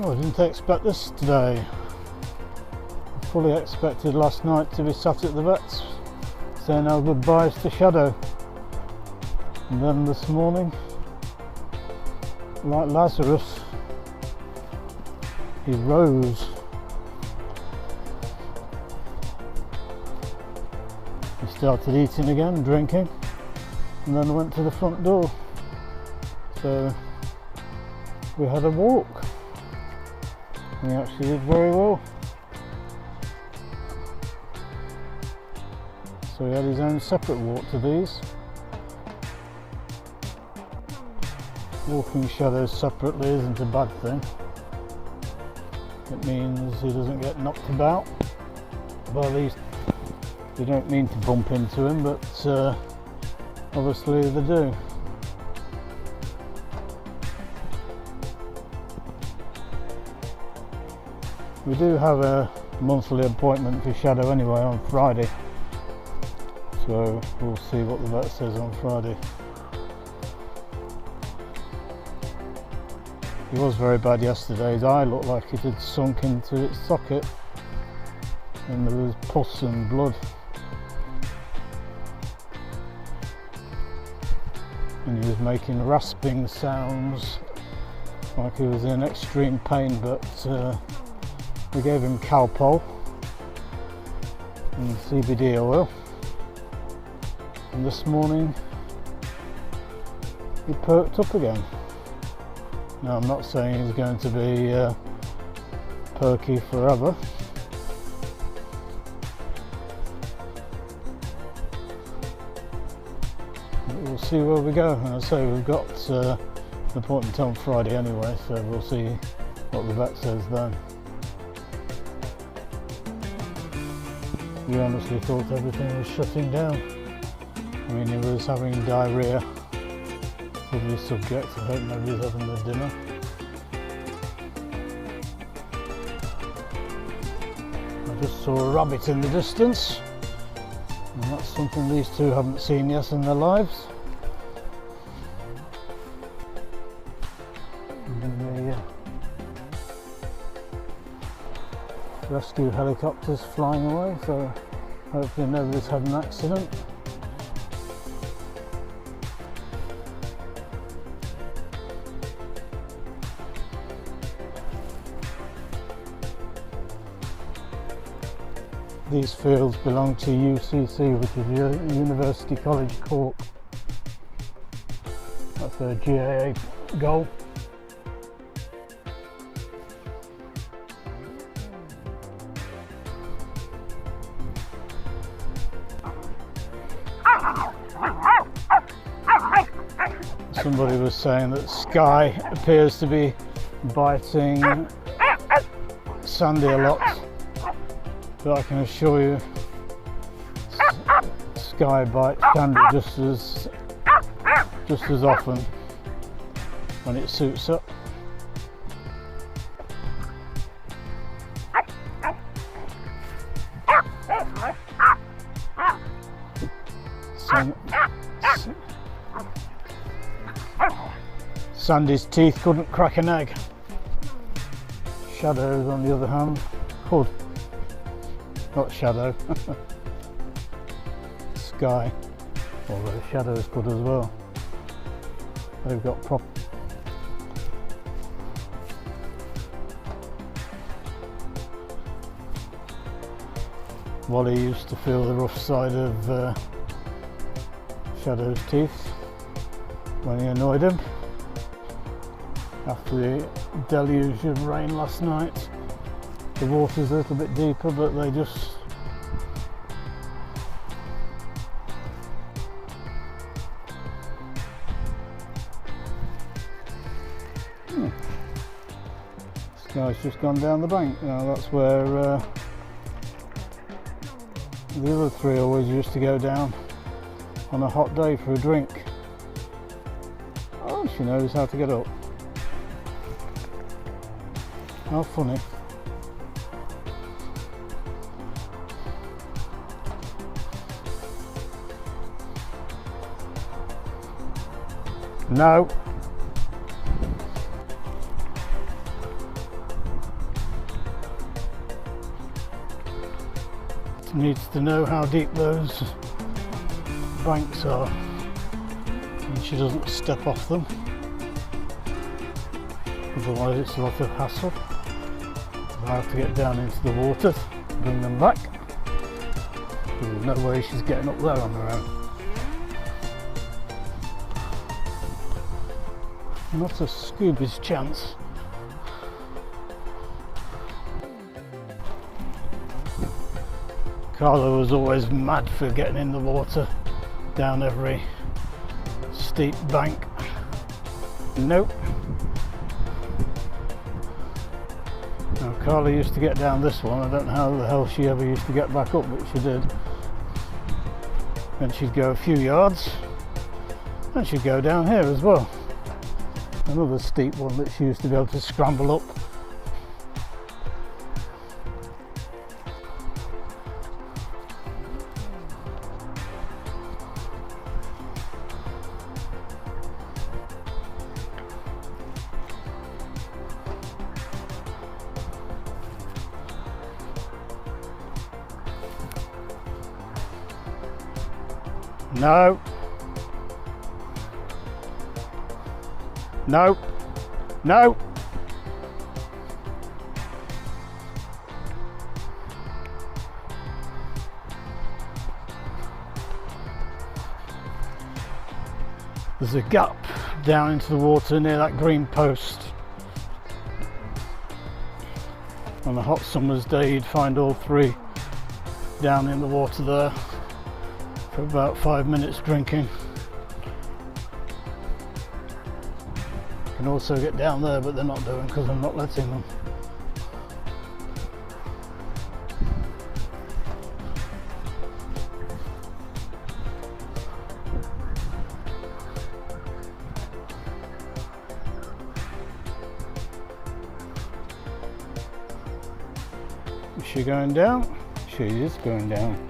Oh, I didn't expect this today. I fully expected last night to be sat at the vet's saying our goodbyes to Shadow. And then this morning, like Lazarus, he rose. He started eating again, drinking, and then went to the front door. So we had a walk. He actually did very well. So he had his own separate walk to these. Walking Shadows separately isn't a bad thing. It means he doesn't get knocked about. Well, at least you don't mean to bump into him, but obviously they do. We do have a monthly appointment for Shadow anyway on Friday, so we'll see what the vet says on Friday. He was very bad yesterday. His eye looked like it had sunk into its socket and there was pus and blood. And he was making rasping sounds like he was in extreme pain, but we gave him Calpol and CBD oil, and this morning he perked up again. Now, I'm not saying he's going to be perky forever, but we'll see where we go. And I say we've got an appointment on Friday anyway, so we'll see what the vet says then. We honestly thought everything was shutting down. I mean, he was having diarrhea, probably subject. I hope nobody's having their dinner. I just saw a rabbit in the distance, and that's something these two haven't seen yet in their lives. And the rescue helicopters flying away, so hopefully nobody's had an accident. These fields belong to UCC, which is University College Cork. That's their GAA goal. Somebody was saying that Sky appears to be biting Sandy a lot, but I can assure you Sky bites Sandy just as often when it suits up. Sandy's teeth couldn't crack an egg. Shadows, on the other hand, could. Not Shadow. Sky. Although Shadows could as well. They've got prop. Wally used to feel the rough side of Shadow's teeth when he annoyed him. After the deluge of rain last night, the water's a little bit deeper, but they just This guy's just gone down the bank. Now that's where the other three always used to go down on a hot day for a drink. Oh, she knows how to get up. How funny. No. needs to know how deep those banks are, and she doesn't step off them, otherwise it's a lot of hassle. I have to get down into the water to bring them back. There's no way she's getting up there on her own. Not a Scooby's chance. Carla was always mad for getting in the water down every steep bank. Nope. Now Carla used to get down this one. I don't know how the hell she ever used to get back up, but she did. Then she'd go a few yards and she'd go down here as well. Another steep one that she used to be able to scramble up. No. No. No. There's a gap down into the water near that green post. On a hot summer's day you'd find all three down in the water there for about 5 minutes drinking. You can also get down there, but they're not doing because I'm not letting them. Is she going down? She is going down.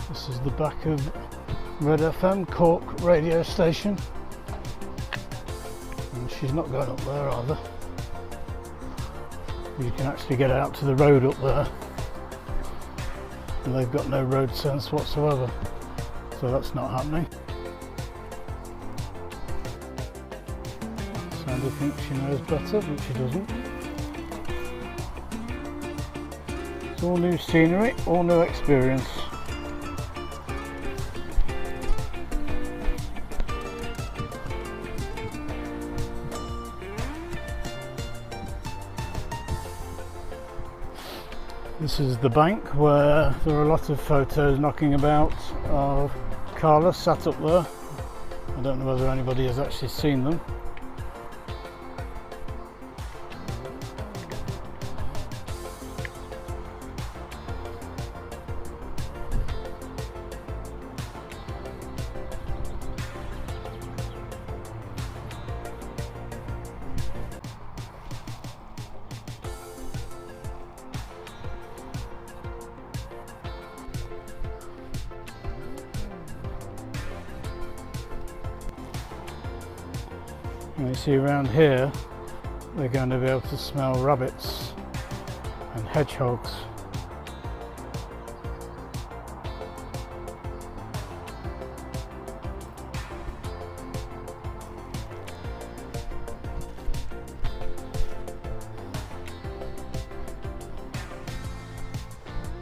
This is the back of Red FM Cork radio station, and she's not going up there either. You can actually get out to the road up there, and they've got no road sense whatsoever, so that's not happening. Sandy thinks she knows better, but she doesn't. It's all new scenery, all new experience. This is the bank where there are a lot of photos knocking about of Carla sat up there. I don't know whether anybody has actually seen them. And you see around here they're going to be able to smell rabbits and hedgehogs.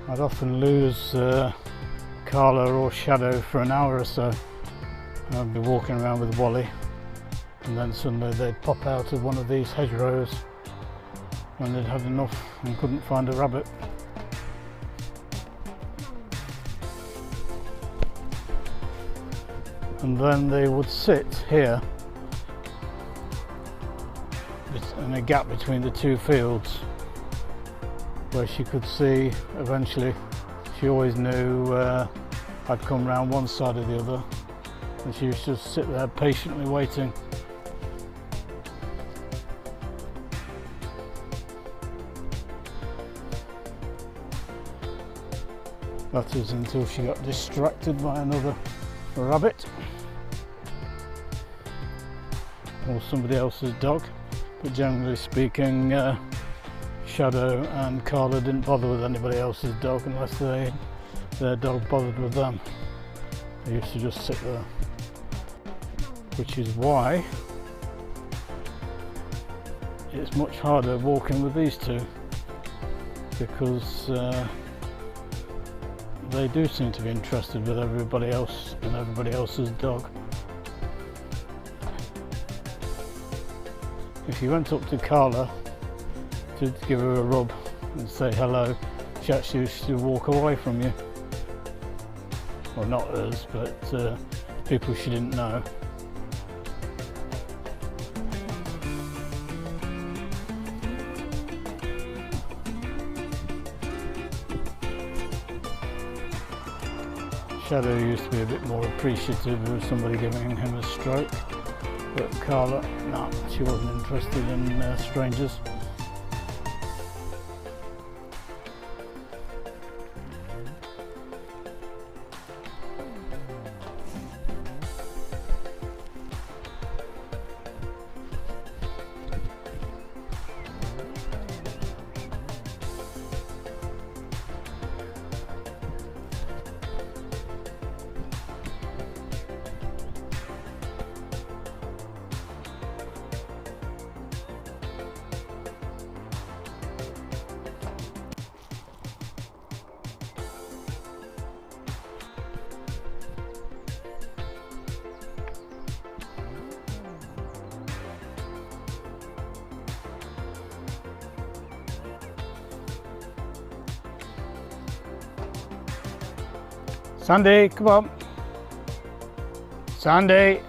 I'd often lose Carla or Shadow for an hour or so. I'd be walking around with Wally, and then suddenly they'd pop out of one of these hedgerows when they'd had enough and couldn't find a rabbit. And then they would sit here in a gap between the two fields where she could see eventually. She always knew I'd come round one side or the other, and she used to just sit there patiently waiting. That is until she got distracted by another rabbit or somebody else's dog, but generally speaking Shadow and Carla didn't bother with anybody else's dog unless their dog bothered with them. They used to just sit there, which is why it's much harder walking with these two, because they do seem to be interested with everybody else and everybody else's dog. If you went up to Carla to give her a rub and say hello, she actually used to walk away from you. Well, not us, but people she didn't know. Shadow used to be a bit more appreciative of somebody giving him a stroke, but Carla, no, she wasn't interested in strangers. Sandy, come on. Sandy.